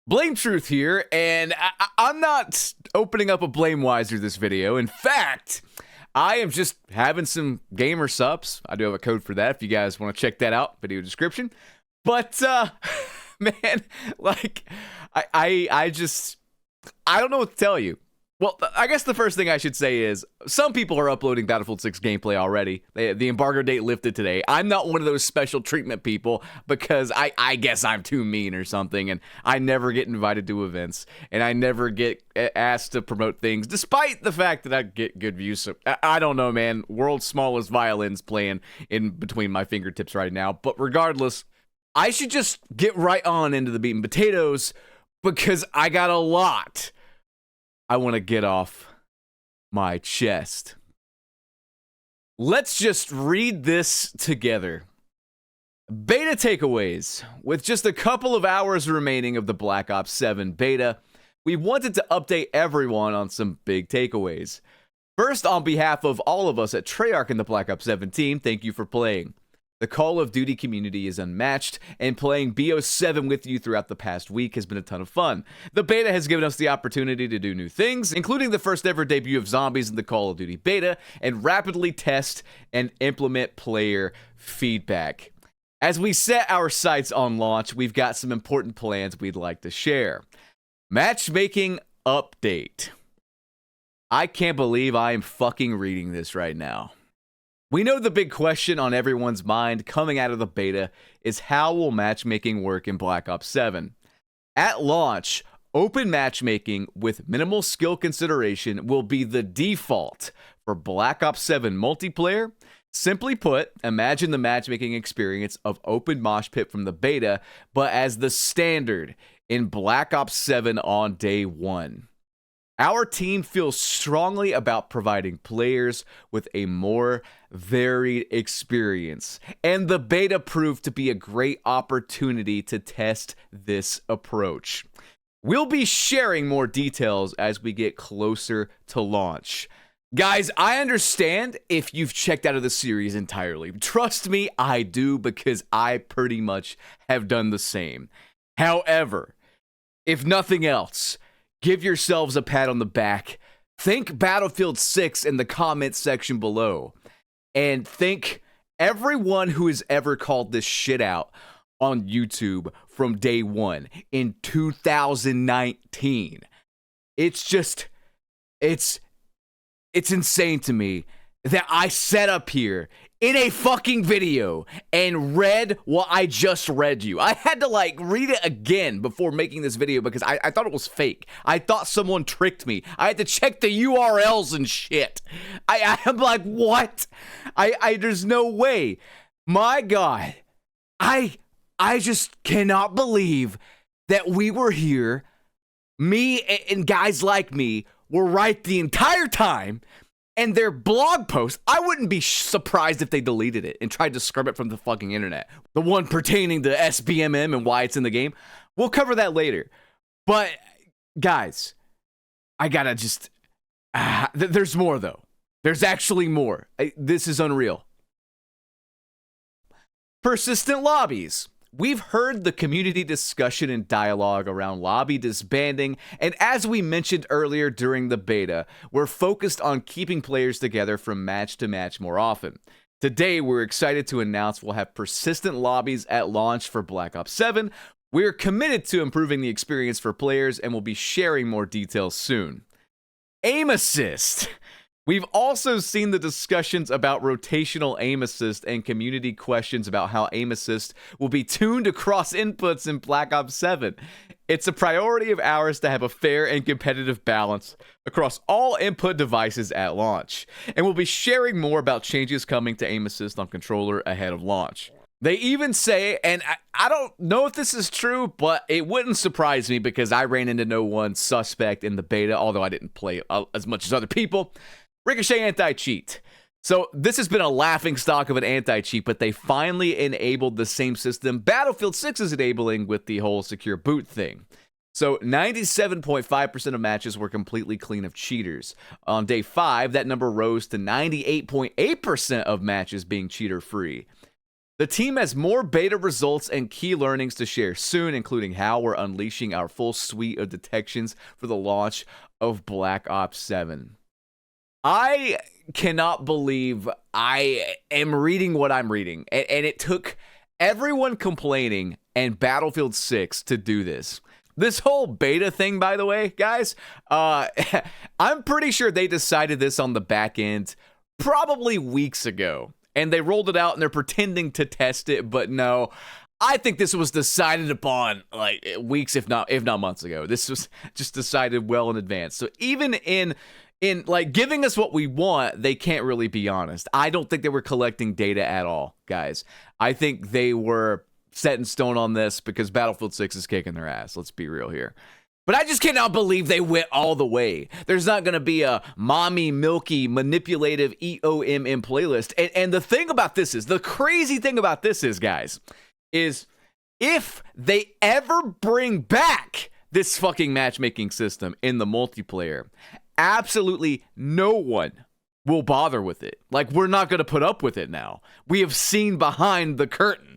Blame Truth here, and I'm not opening up a Blame Wiser this video. In fact, I am just having some gamer sups. I do have a code for that if you guys want to check that out, video description. But, man, like, I don't know what to tell you. Well, I guess the first thing I should say is some people are uploading Battlefield 6 gameplay already. The embargo date lifted today. I'm not one of those special treatment people because I guess I'm too mean or something, and I never get invited to events, and I never get asked to promote things, despite the fact that I get good views. So, I don't know, man. World's smallest violins playing in between my fingertips right now. But regardless, I should just get right on into the meat and potatoes because I got a lot I want to get off my chest. Let's just read this together. Beta takeaways. With just a couple of hours remaining of the Black Ops 7 beta, we wanted to update everyone on some big takeaways. First, on behalf of all of us at Treyarch and the Black Ops 7 team, thank you for playing. The Call of Duty community is unmatched, and playing BO7 with you throughout the past week has been a ton of fun. The beta has given us the opportunity to do new things, including the first ever debut of zombies in the Call of Duty beta, and rapidly test and implement player feedback. As we set our sights on launch, we've got some important plans we'd like to share. Matchmaking update. I can't believe I am fucking reading this right now. We know the big question on everyone's mind coming out of the beta is how will matchmaking work in Black Ops 7? At launch, open matchmaking with minimal skill consideration will be the default for Black Ops 7 multiplayer. Simply put, imagine the matchmaking experience of Open Mosh Pit from the beta, but as the standard in Black Ops 7 on day one. Our team feels strongly about providing players with a more varied experience, and the beta proved to be a great opportunity to test this approach. We'll be sharing more details as we get closer to launch. Guys, I understand if you've checked out of the series entirely. Trust me, I do, because I pretty much have done the same. However, if nothing else, give yourselves a pat on the back. Think Battlefield 6 in the comment section below. And thank everyone who has ever called this shit out on YouTube from day one in 2019. It's insane to me that I sat up here in a fucking video and read what I just read you. I had to read it again before making this video because I thought it was fake. I thought someone tricked me. I had to check the URLs and shit. I'm like, what? There's no way. My God. I just cannot believe that we were here. Me and guys like me were right the entire time. And their blog post, I wouldn't be surprised if they deleted it and tried to scrub it from the fucking internet. The one pertaining to SBMM and why it's in the game. We'll cover that later. But, guys, I gotta just... there's more, though. There's actually more. This is unreal. Persistent lobbies. We've heard the community discussion and dialogue around lobby disbanding, and as we mentioned earlier during the beta, we're focused on keeping players together from match to match more often. Today, we're excited to announce we'll have persistent lobbies at launch for Black Ops 7. We're committed to improving the experience for players, and we'll be sharing more details soon. Aim assist. We've also seen the discussions about rotational aim assist and community questions about how aim assist will be tuned across inputs in Black Ops 7. It's a priority of ours to have a fair and competitive balance across all input devices at launch. And we'll be sharing more about changes coming to aim assist on controller ahead of launch. They even say, and I don't know if this is true, but it wouldn't surprise me because I ran into no one suspect in the beta, although I didn't play as much as other people. Ricochet anti-cheat. So this has been a laughing stock of an anti-cheat, but they finally enabled the same system Battlefield 6 is enabling with the whole secure boot thing. So 97.5% of matches were completely clean of cheaters. On day 5, that number rose to 98.8% of matches being cheater-free. The team has more beta results and key learnings to share soon, including how we're unleashing our full suite of detections for the launch of Black Ops 7. I cannot believe I am reading what I'm reading, and it took everyone complaining and Battlefield 6 to do this. This whole beta thing, by the way, guys, I'm pretty sure they decided this on the back end probably weeks ago. And they rolled it out and they're pretending to test it, but no. I think this was decided upon like weeks, if not months ago. This was just decided well in advance. So even in like giving us what we want, they can't really be honest. I don't think they were collecting data at all, guys. I think they were set in stone on this because Battlefield 6 is kicking their ass. Let's be real here. But I just cannot believe they went all the way. There's not going to be a mommy, milky, manipulative EOMM playlist. And the thing about this is, the crazy thing about this is, guys, is if they ever bring back this fucking matchmaking system in the multiplayer, absolutely no one will bother with it. Like, we're not going to put up with it now. We have seen behind the curtain.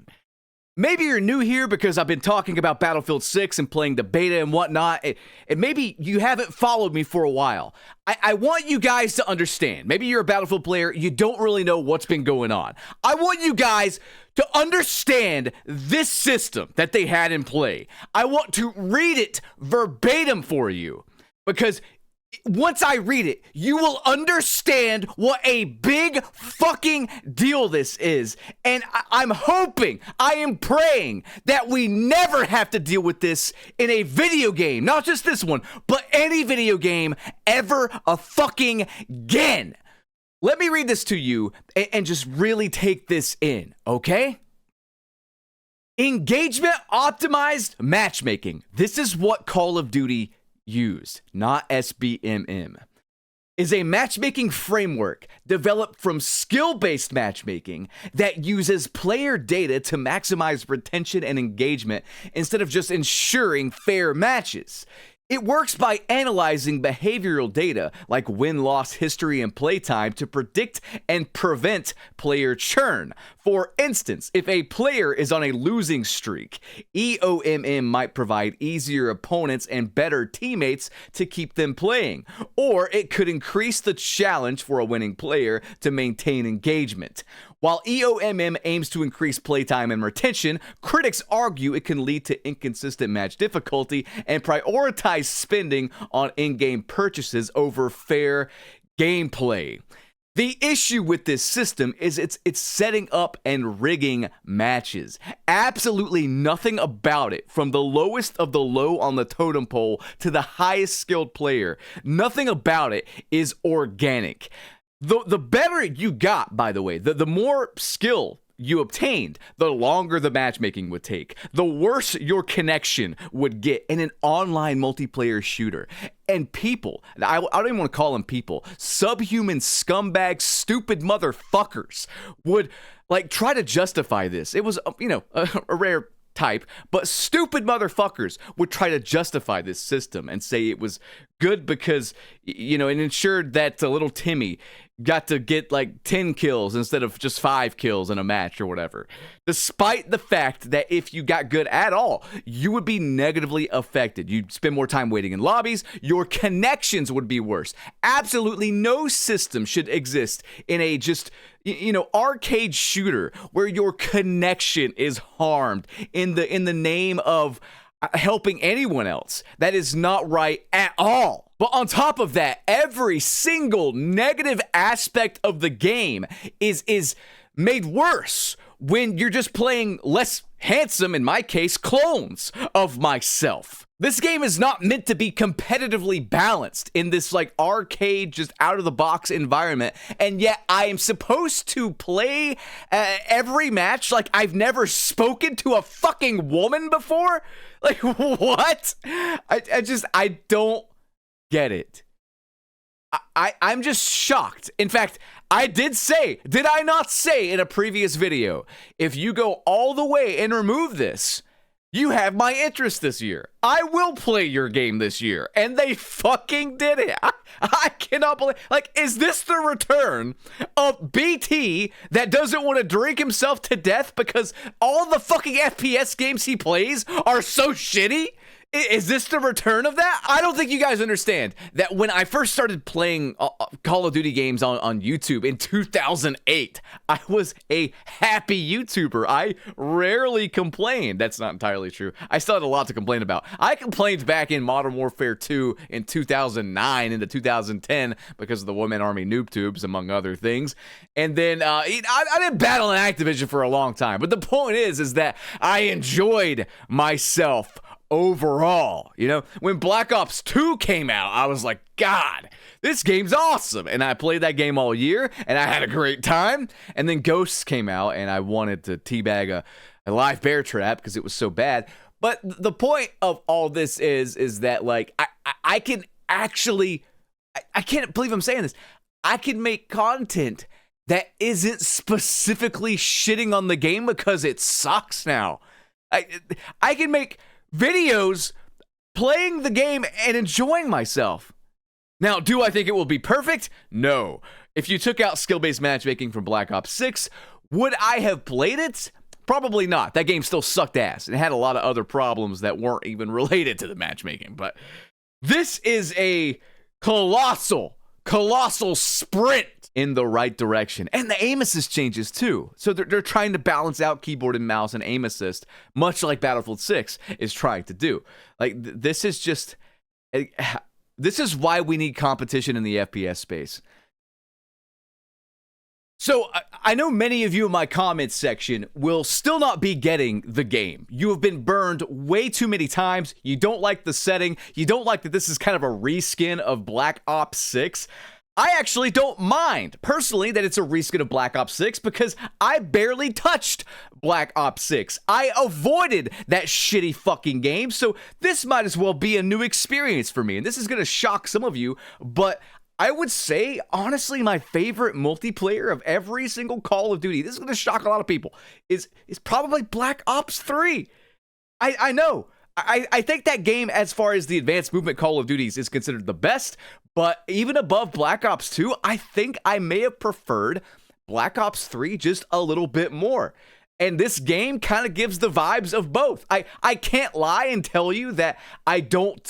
Maybe you're new here because I've been talking about Battlefield 6 and playing the beta and whatnot, and maybe you haven't followed me for a while. I want you guys to understand. Maybe you're a Battlefield player, you don't really know what's been going on. I want you guys to understand this system that they had in play. I want to read it verbatim for you, because once I read it, you will understand what a big fucking deal this is. And I'm hoping, I am praying that we never have to deal with this in a video game. Not just this one, but any video game ever a fucking again. Let me read this to you and just really take this in, okay? Engagement optimized matchmaking. This is what Call of Duty used, not SBMM, is a matchmaking framework developed from skill-based matchmaking that uses player data to maximize retention and engagement instead of just ensuring fair matches. It works by analyzing behavioral data like win-loss history and playtime to predict and prevent player churn. For instance, if a player is on a losing streak, EOMM might provide easier opponents and better teammates to keep them playing. Or it could increase the challenge for a winning player to maintain engagement. While EOMM aims to increase playtime and retention, critics argue it can lead to inconsistent match difficulty and prioritize spending on in-game purchases over fair gameplay. The issue with this system is it's setting up and rigging matches. Absolutely nothing about it, from the lowest of the low on the totem pole to the highest skilled player, nothing about it is organic. The better you got, by the way, the more skill you obtained, the longer the matchmaking would take, the worse your connection would get in an online multiplayer shooter. And people, I don't even want to call them people, subhuman scumbag, stupid motherfuckers would like try to justify this. It was, a rare type, but stupid motherfuckers would try to justify this system and say it was good because, it ensured that little Timmy got to get like 10 kills instead of just 5 kills in a match or whatever. Despite the fact that if you got good at all, you would be negatively affected. You'd spend more time waiting in lobbies. Your connections would be worse. Absolutely no system should exist in a just, arcade shooter where your connection is harmed in the name of helping anyone else. That is not right at all. But on top of that, every single negative aspect of the game is made worse when you're just playing less handsome, in my case, clones of myself. This game is not meant to be competitively balanced in this like arcade, just out of the box environment. And yet I am supposed to play every match like I've never spoken to a fucking woman before. Like, what? I don't get it. I'm just shocked. In fact, did I not say in a previous video, if you go all the way and remove this, You have my interest this year. I will play your game this year. And they fucking did it. I cannot believe. Like, is this the return of BT that doesn't want to drink himself to death because all the fucking FPS games he plays are so shitty? Is this the return of that? I don't think you guys understand that when I first started playing Call of Duty games on YouTube in 2008, I was a happy YouTuber. I rarely complained. That's not entirely true. I still had a lot to complain about. I complained back in Modern Warfare 2 in 2009 into 2010 because of the One Man Army noob tubes, among other things. And then I didn't battle in Activision for a long time. But the point is that I enjoyed myself overall. You know, when Black Ops 2 came out, I was like, God, this game's awesome. And I played that game all year and I had a great time. And then Ghosts came out and I wanted to teabag a live bear trap because it was so bad. But the point of all this is that, like, I can actually, I can't believe I'm saying this. I can make content that isn't specifically shitting on the game because it sucks now. I can make videos playing the game and enjoying myself. Now, do I think it will be perfect? No. If you took out skill-based matchmaking from Black Ops 6, would I have played it? Probably not. That game still sucked ass and it had a lot of other problems that weren't even related to the matchmaking. But this is a colossal sprint in the right direction. And the aim assist changes too. So they're trying to balance out keyboard and mouse and aim assist, much like Battlefield 6 is trying to do. Like, this is just, this is why we need competition in the FPS space. So I know many of you in my comments section will still not be getting the game. You have been burned way too many times. You don't like the setting. You don't like that this is kind of a reskin of Black Ops 6. I actually don't mind, personally, that it's a reskin of Black Ops 6 because I barely touched Black Ops 6. I avoided that shitty fucking game, so this might as well be a new experience for me. And this is going to shock some of you, but I would say, honestly, my favorite multiplayer of every single Call of Duty, this is going to shock a lot of people, is probably Black Ops 3. I know. I think that game, as far as the advanced movement Call of Duties, is considered the best, but even above Black Ops 2, I think I may have preferred Black Ops 3 just a little bit more. And this game kind of gives the vibes of both. I can't lie and tell you that I don't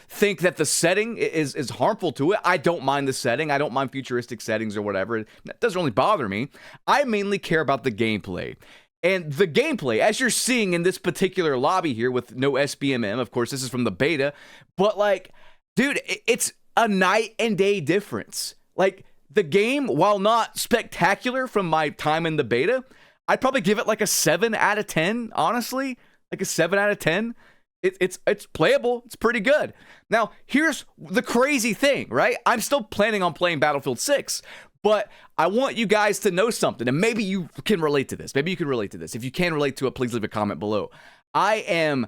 think that the setting is harmful to it. I don't mind the setting. I don't mind futuristic settings or whatever. That doesn't really bother me. I mainly care about the gameplay. And the gameplay, as you're seeing in this particular lobby here with no SBMM, of course, this is from the beta, but like, dude, it's a night and day difference. Like, the game, while not spectacular from my time in the beta, I'd probably give it like a 7 out of 10, honestly. Like a 7 out of 10. It's playable. It's pretty good. Now, here's the crazy thing, right? I'm still planning on playing Battlefield 6, but I want you guys to know something, and maybe you can relate to this. Maybe you can relate to this. If you can relate to it, please leave a comment below. I am,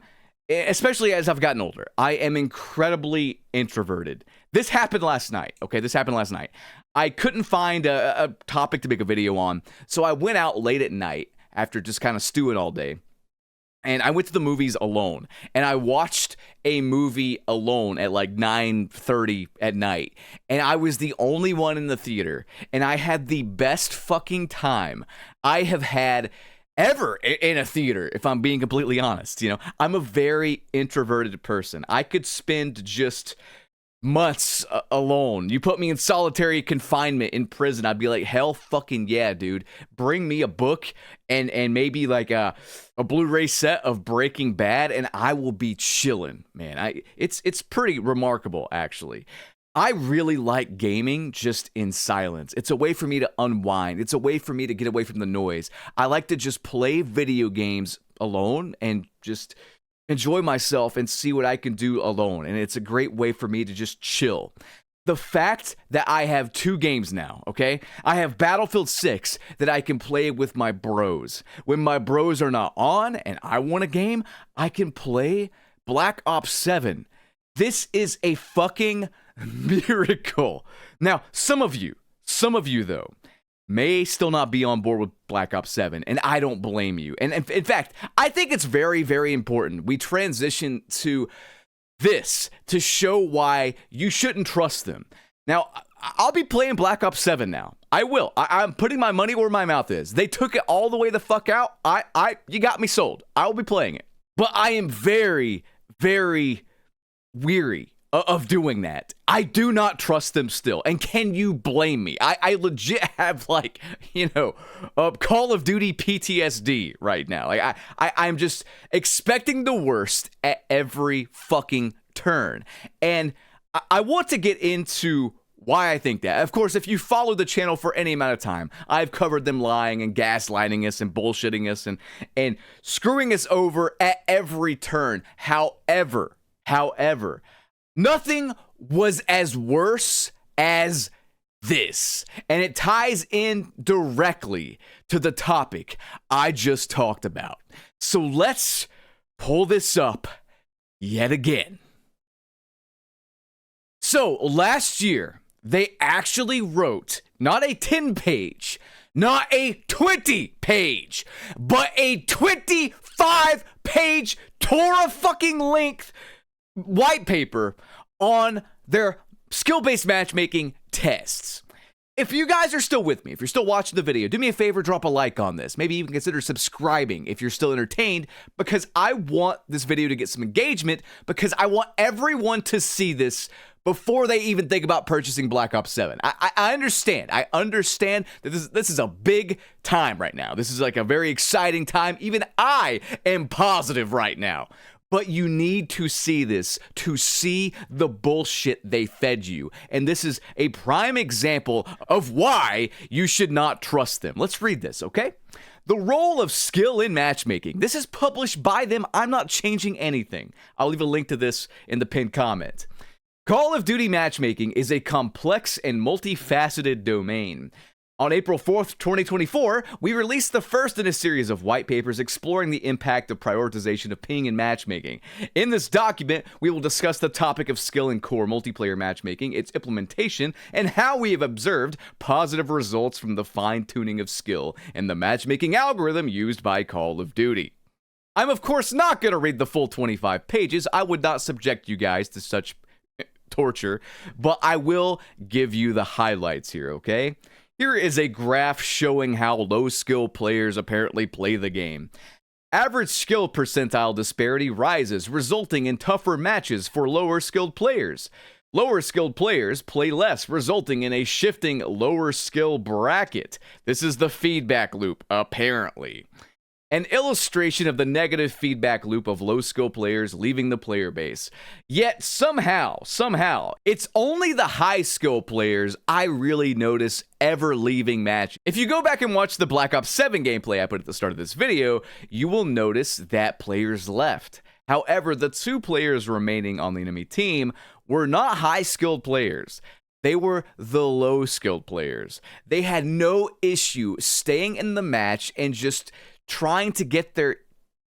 especially as I've gotten older, I am incredibly introverted. This happened last night, okay? This happened last night. I couldn't find a topic to make a video on, so I went out late at night after just kind of stewing all day. And I went to the movies alone, and I watched a movie alone at like 9:30 at night, and I was the only one in the theater, and I had the best fucking time I have had ever in a theater, if I'm being completely honest. You know, I'm a very introverted person. I could spend just months alone. You put me in solitary confinement in prison, I'd be like, hell fucking yeah, dude. Bring me a book and maybe like a Blu-ray set of Breaking Bad, and I will be chilling, man. It's pretty remarkable, actually. I really like gaming just in silence. It's a way for me to unwind. It's a way for me to get away from the noise. I like to just play video games alone and just enjoy myself and see what I can do alone. And it's a great way for me to just chill. The fact that I have 2 games now, okay? I have Battlefield 6 that I can play with my bros. When my bros are not on and I want a game, I can play Black Ops 7. This is a fucking miracle. Now, some of you though, may still not be on board with Black Ops 7, and I don't blame you. And in fact, I think it's very, very important we transition to this to show why you shouldn't trust them. Now, I'll be playing Black Ops 7 now. I will. I'm putting my money where my mouth is. They took it all the way the fuck out. You got me sold. I will be playing it. But I am very, very weary of doing that. I do not trust them still. And can you blame me? I legit have Call of Duty PTSD right now. Like I'm just expecting the worst at every fucking turn. And I want to get into why I think that. Of course, if you follow the channel for any amount of time, I've covered them lying and gaslighting us and bullshitting us and screwing us over at every turn. However, nothing was as worse as this. And it ties in directly to the topic I just talked about. So let's pull this up yet again. So last year, they actually wrote not a 10-page, not a 20-page, but a 25-page Torah fucking length white paper on their skill-based matchmaking tests. If you guys are still with me, if you're still watching the video, do me a favor, drop a like on this. Maybe even consider subscribing if you're still entertained, because I want this video to get some engagement, because I want everyone to see this before they even think about purchasing Black Ops 7. I understand. I understand that this is a big time right now. This is like a very exciting time. Even I am positive right now. But you need to see this to see the bullshit they fed you. And this is a prime example of why you should not trust them. Let's read this, okay? The role of skill in matchmaking. This is published by them. I'm not changing anything. I'll leave a link to this in the pinned comment. Call of Duty matchmaking is a complex and multifaceted domain. On April 4th, 2024, we released the first in a series of white papers exploring the impact of prioritization of ping and matchmaking. In this document, we will discuss the topic of skill in core multiplayer matchmaking, its implementation, and how we have observed positive results from the fine-tuning of skill and the matchmaking algorithm used by Call of Duty. I'm of course not going to read the full 25 pages. I would not subject you guys to such torture, but I will give you the highlights here, okay? Here is a graph showing how low-skill players apparently play the game. Average skill percentile disparity rises, resulting in tougher matches for lower-skilled players. Lower-skilled players play less, resulting in a shifting lower-skill bracket. This is the feedback loop, apparently. An illustration of the negative feedback loop of low-skill players leaving the player base. Yet somehow, it's only the high-skill players I really notice ever leaving match. If you go back and watch the Black Ops 7 gameplay I put at the start of this video, you will notice that players left. However, the 2 players remaining on the enemy team were not high-skilled players. They were the low-skilled players. They had no issue staying in the match and just trying to get their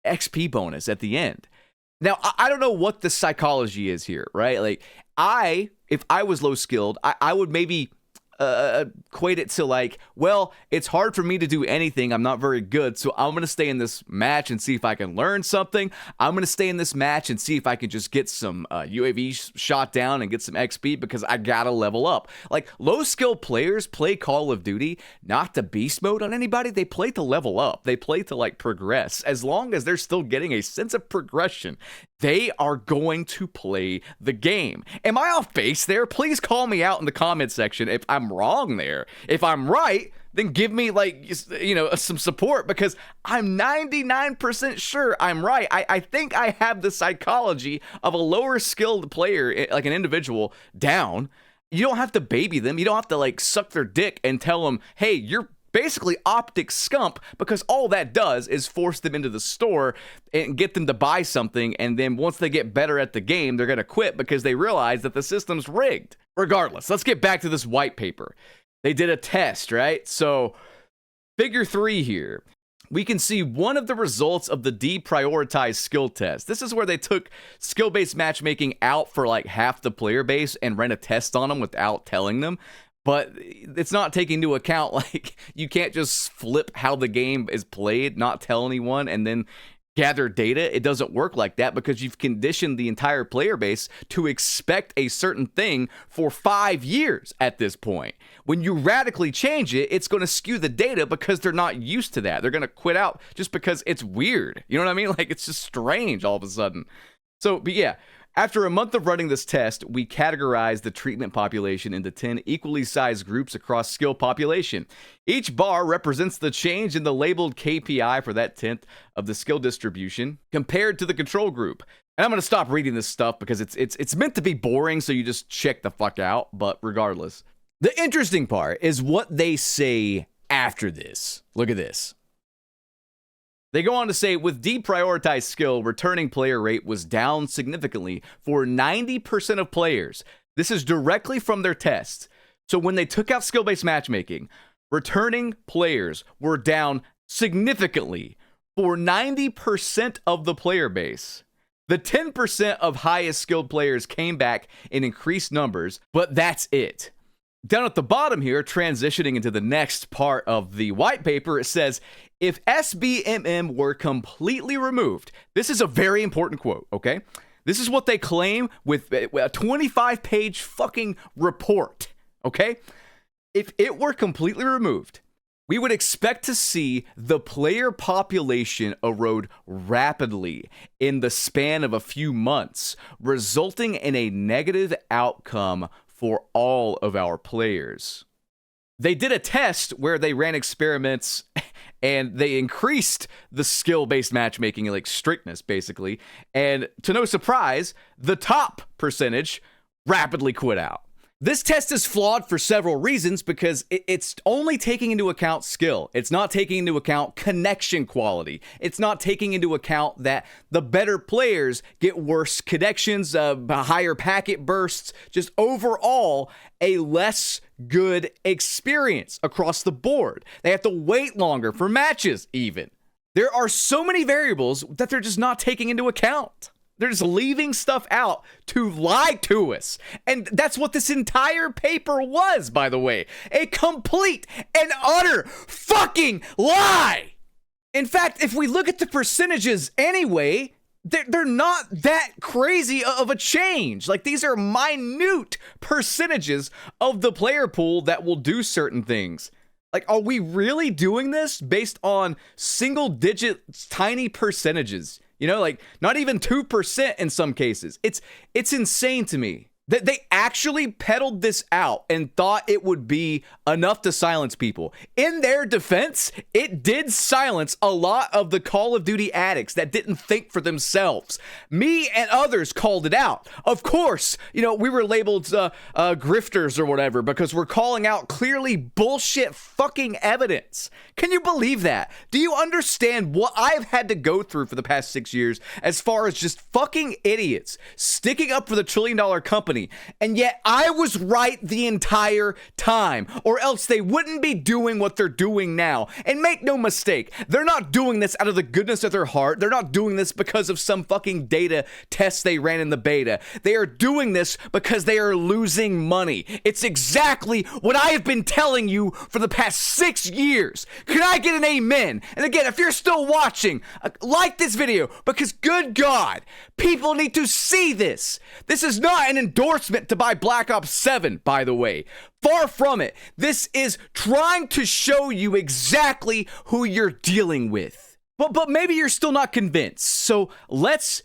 XP bonus at the end. Now, I don't know what the psychology is here, right? Like, if I was low skilled, I would maybe equate it to like, well, it's hard for me to do anything. I'm not very good. So I'm going to stay in this match and see if I can learn something. I'm going to stay in this match and see if I can just get some UAV shot down and get some XP because I got to level up. Like, low skill players play Call of Duty not to beast mode on anybody. They play to level up. They play to like progress. As long as they're still getting a sense of progression, they are going to play the game. Am I off base there? Please call me out in the comment section if I'm wrong there. If I'm right, then give me some support, because I'm 99% sure I'm right. I think I have the psychology of a lower skilled player, like an individual, down. You don't have to baby them. You don't have to like suck their dick and tell them, hey, you're basically optic scump, because all that does is force them into the store and get them to buy something, and then once they get better at the game, they're going to quit because they realize that the system's rigged. Regardless, let's get back to this white paper. They did a test, right? So, figure 3 here. We can see one of the results of the deprioritized skill test. This is where they took skill-based matchmaking out for like half the player base and ran a test on them without telling them. but it's not taking into account, like, you can't just flip how the game is played, not tell anyone, and then gather data. It doesn't work like that because you've conditioned the entire player base to expect a certain thing for 5 years at this point. When you radically change it, it's going to skew the data because they're not used to that. They're going to quit out just because it's weird. You know what I mean? Like, it's just strange all of a sudden. So, but yeah, after a month of running this test, we categorized the treatment population into 10 equally sized groups across skill population. Each bar represents the change in the labeled KPI for that tenth of the skill distribution compared to the control group. And I'm going to stop reading this stuff because it's meant to be boring, so you just check the fuck out, but regardless. The interesting part is what they say after this. Look at this. They go on to say, with deprioritized skill, returning player rate was down significantly for 90% of players. This is directly from their tests. So when they took out skill-based matchmaking, returning players were down significantly for 90% of the player base. The 10% of highest skilled players came back in increased numbers, but that's it. Down at the bottom here, transitioning into the next part of the white paper, it says, if SBMM were completely removed, this is a very important quote, okay? This is what they claim with a 25-page fucking report, okay? If it were completely removed, we would expect to see the player population erode rapidly in the span of a few months, resulting in a negative outcome for all of our players. They did a test where they ran experiments and they increased the skill-based matchmaking, like strictness, basically. And to no surprise, the top percentage rapidly quit out. This test is flawed for several reasons because it's only taking into account skill. It's not taking into account connection quality. It's not taking into account that the better players get worse connections, higher packet bursts, just overall a less good experience across the board. They have to wait longer for matches even. There are so many variables that they're just not taking into account. They're just leaving stuff out to lie to us. And that's what this entire paper was, by the way. A complete and utter fucking lie. In fact, if we look at the percentages anyway, they're not that crazy of a change. Like, these are minute percentages of the player pool that will do certain things. Like, are we really doing this based on single digit tiny percentages? You know, like not even 2% in some cases. It's insane to me that they actually peddled this out and thought it would be enough to silence people. In their defense, it did silence a lot of the Call of Duty addicts that didn't think for themselves. Me and others called it out. Of course, you know, we were labeled grifters or whatever because we're calling out clearly bullshit fucking evidence. Can you believe that? Do you understand what I've had to go through for the past 6 years as far as just fucking idiots sticking up for the $1 trillion company? And yet I was right the entire time, or else they wouldn't be doing what they're doing now. And make no mistake, they're not doing this out of the goodness of their heart. They're not doing this because of some fucking data test they ran in the beta. They are doing this because they are losing money. It's exactly what I have been telling you for the past 6 years. Can I get an amen? And again, if you're still watching, like this video, because good God, people need to see this. This is not an endorsement to buy Black Ops 7, by the way. Far from it. This is trying to show you exactly who you're dealing with. But maybe you're still not convinced. So let's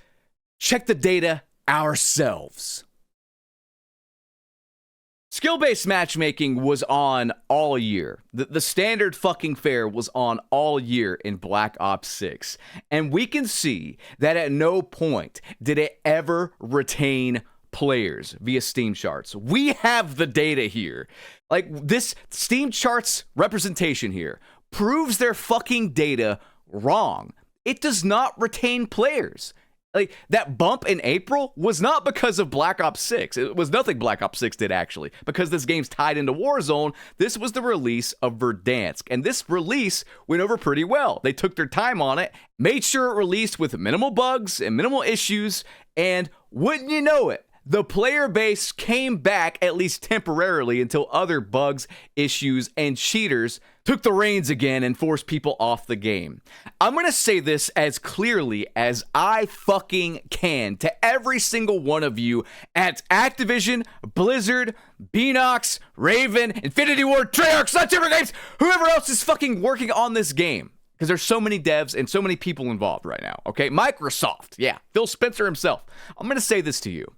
check the data ourselves. Skill-based matchmaking was on all year. The standard fucking fare was on all year in Black Ops 6. And we can see that at no point did it ever retain players via Steam charts. We have the data here. Like, this Steam charts representation here proves their fucking data wrong. It does not retain players. Like, that bump in April was not because of Black Ops 6. It was nothing Black Ops 6 did, actually. Because this game's tied into Warzone, this was the release of Verdansk. And this release went over pretty well. They took their time on it, made sure it released with minimal bugs and minimal issues, and wouldn't you know it, the player base came back, at least temporarily, until other bugs, issues, and cheaters took the reins again and forced people off the game. I'm going to say this as clearly as I fucking can to every single one of you at Activision, Blizzard, Beenox, Raven, Infinity Ward, Treyarch, Sun Timber Games, whoever else is fucking working on this game. Because there's so many devs and so many people involved right now, okay? Microsoft, yeah, Phil Spencer himself. I'm going to say this to you.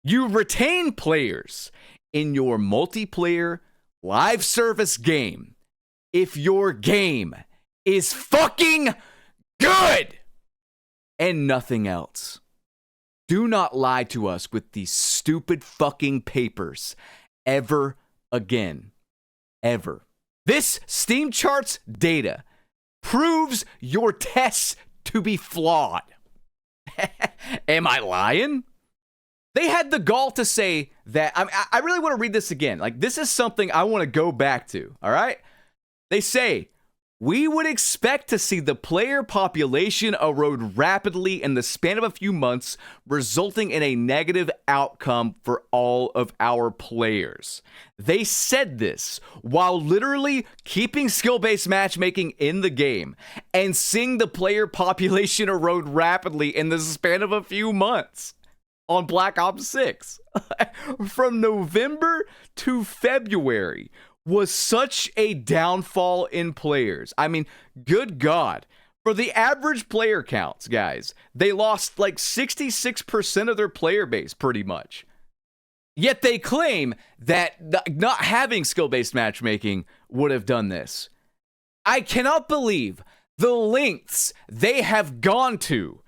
You retain players in your multiplayer live service game if your game is fucking good and nothing else. Do not lie to us with these stupid fucking papers ever again. Ever. This Steam Charts data proves your tests to be flawed. Am I lying? They had the gall to say that. I really want to read this again. Like, this is something I want to go back to, all right? They say, we would expect to see the player population erode rapidly in the span of a few months, resulting in a negative outcome for all of our players. They said this while literally keeping skill-based matchmaking in the game and seeing the player population erode rapidly in the span of a few months on Black Ops 6. From November to February was such a downfall in players. I mean, good God. For the average player counts, guys, they lost like 66% of their player base, pretty much. Yet they claim that not having skill-based matchmaking would have done this. I cannot believe the lengths they have gone to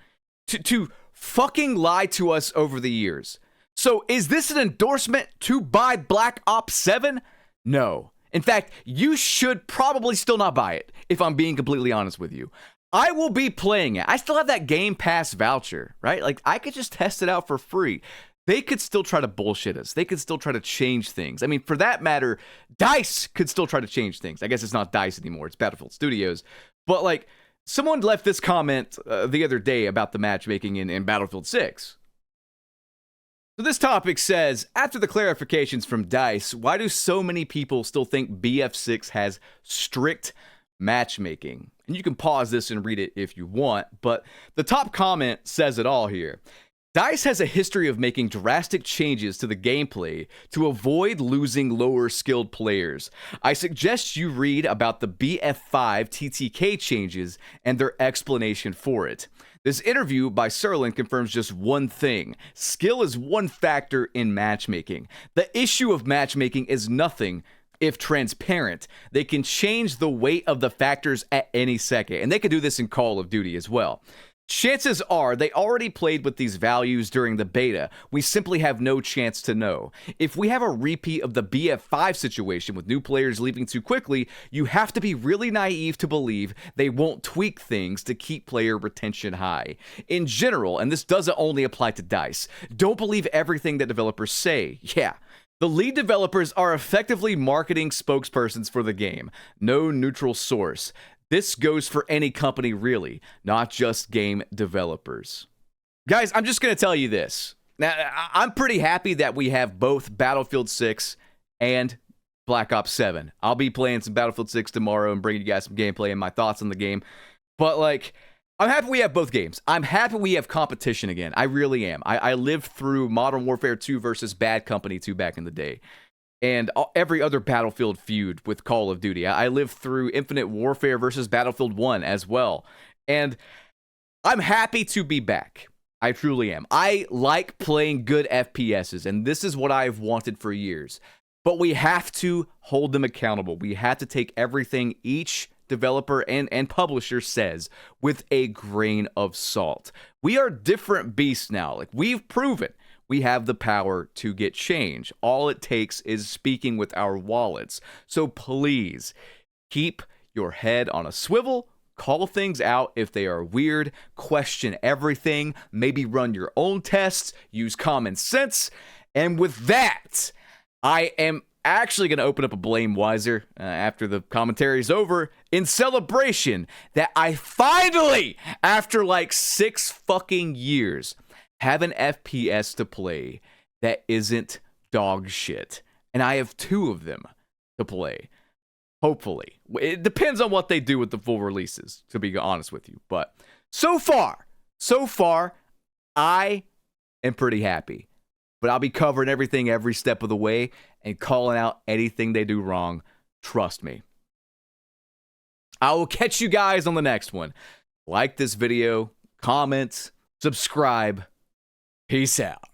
fucking lie to us over the years. So is this an endorsement to buy Black Ops 7? No. In fact, you should probably still not buy it, if I'm being completely honest with you. I will be playing it. I still have that Game Pass voucher, right? Like, I could just test it out for free. They could still try to bullshit us. They could still try to change things. I mean, for that matter, DICE could still try to change things. I guess it's not DICE anymore. It's Battlefield Studios. But, like, someone left this comment the other day about the matchmaking in Battlefield 6. So this topic says, after the clarifications from DICE, why do so many people still think BF6 has strict matchmaking? And you can pause this and read it if you want, but the top comment says it all here. DICE has a history of making drastic changes to the gameplay to avoid losing lower skilled players. I suggest you read about the BF5 TTK changes and their explanation for it. This interview by Sirlin confirms just one thing. Skill is one factor in matchmaking. The issue of matchmaking is nothing if transparent. They can change the weight of the factors at any second, and they can do this in Call of Duty as well. Chances are they already played with these values during the beta. We simply have no chance to know. If we have a repeat of the BF5 situation with new players leaving too quickly, you have to be really naive to believe they won't tweak things to keep player retention high. In general, and this doesn't only apply to DICE, don't believe everything that developers say. Yeah. The lead developers are effectively marketing spokespersons for the game. No neutral source. This goes for any company, really, not just game developers. Guys, I'm just going to tell you this. Now, I'm pretty happy that we have both Battlefield 6 and Black Ops 7. I'll be playing some Battlefield 6 tomorrow and bringing you guys some gameplay and my thoughts on the game. But, like, I'm happy we have both games. I'm happy we have competition again. I really am. I lived through Modern Warfare 2 versus Bad Company 2 back in the day. And every other Battlefield feud with Call of Duty. I lived through Infinite Warfare versus Battlefield 1 as well. And I'm happy to be back. I truly am. I like playing good FPSs, and this is what I've wanted for years. But we have to hold them accountable. We have to take everything each developer and publisher says with a grain of salt. We are different beasts now. Like, we've proven we have the power to get change. All it takes is speaking with our wallets. So please, keep your head on a swivel, call things out if they are weird, question everything, maybe run your own tests, use common sense. And with that, I am actually going to open up a Blame Wiser after the commentary is over in celebration that I finally, after like 6 fucking years, have an FPS to play that isn't dog shit. And I have 2 of them to play. Hopefully. It depends on what they do with the full releases, to be honest with you. But so far, I am pretty happy. But I'll be covering everything every step of the way and calling out anything they do wrong. Trust me. I will catch you guys on the next one. Like this video, comment, subscribe. Peace out.